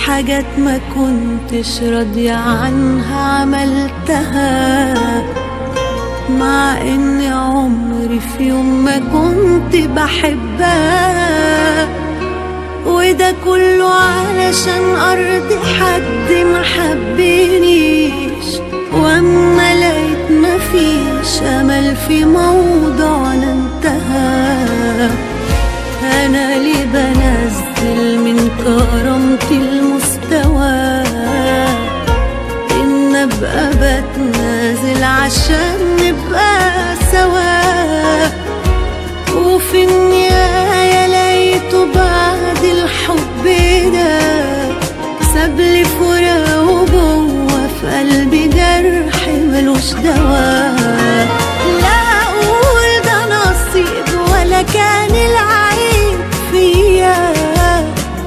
حاجات ما كنتش راضية عنها عملتها، مع ان عمري في يوم ما كنت بحبها، وده كله علشان ارضي حد ما حبنيش. واما لقيت مفيش امل في موضوعنا انتهى، انا ليه بنزل من كرامتي المستوى ان ابقى بتنازل عشان نبقى سوا؟ وفي النهاية لقيته بعد الحب ده سابلي فراق وجوه في قلبي جرح ملوش دوا. لا اقول ده نصيب ولا كان العيب فيا،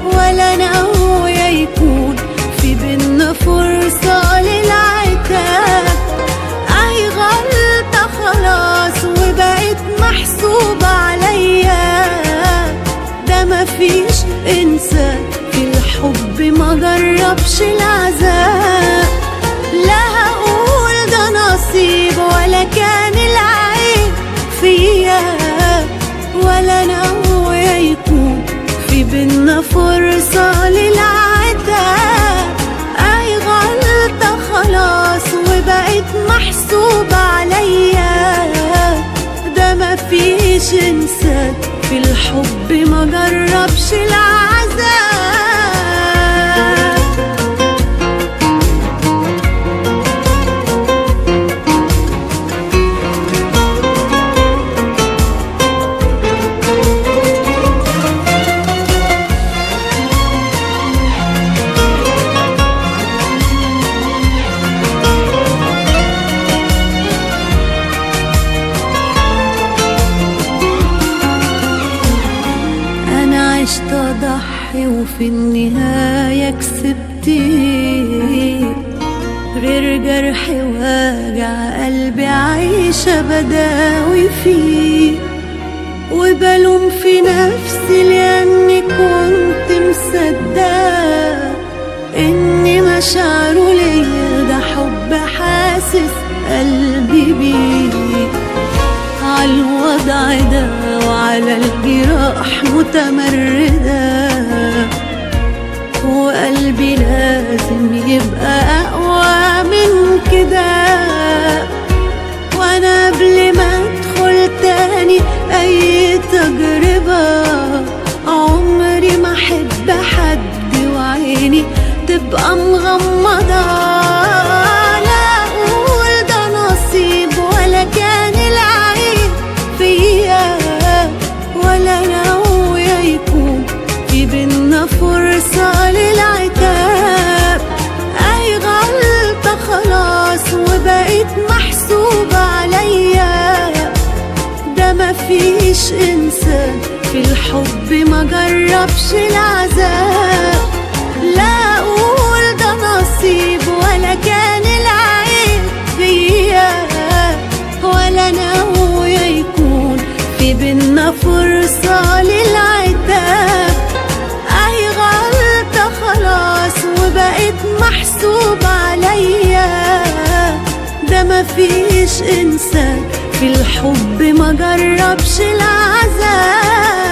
ولا ناوية يكون في بينا فرصة للعتاب. اي غلطة خلاص وبقيت محسوبة عليا، ده مفيش انسان في الحب ما جربش العذاب. لا هقول ده نصيب ولا كان العيب فيا، ولا ناوية يكون في بينا فرصة للعتاب. اي غلطة خلاص وبقيت محسوبة عليا، ده مفيش انسان في الحب ما جربش العذاب. عشت أضحي وفي النهاية كسبت، غير جرح واجع قلبي عايشة بداوي فيه. وبلوم في نفسي لأني كنت مصدقة إن مشاعره ليا ده حب حاسس قلبي بيه. عالوضع ده وعلى الجراح متمردة، وقلبي لازم يبقى أقوى من كده. وأنا قبل ما أدخل تاني أي تجربة عمري ما أحب حد وعيني تبقى مغمضة. لا أقول ده نصيب ولا كان العيب فيا، ولا ناوية يكون في بينا فرصة للعتاب. أي غلطة خلاص وبقيت محسوبة عليا، ده مفيش إنسان في الحب ما جربش العذاب. لا أقول ده نصيب ولا كان العيب فيا، ولا ناوية يكون في بينا فرصة للعتاب. أي غلطة خلاص وبقيت محسوبة عليا، ده مفيش إنسان في الحب ما جربش العذاب.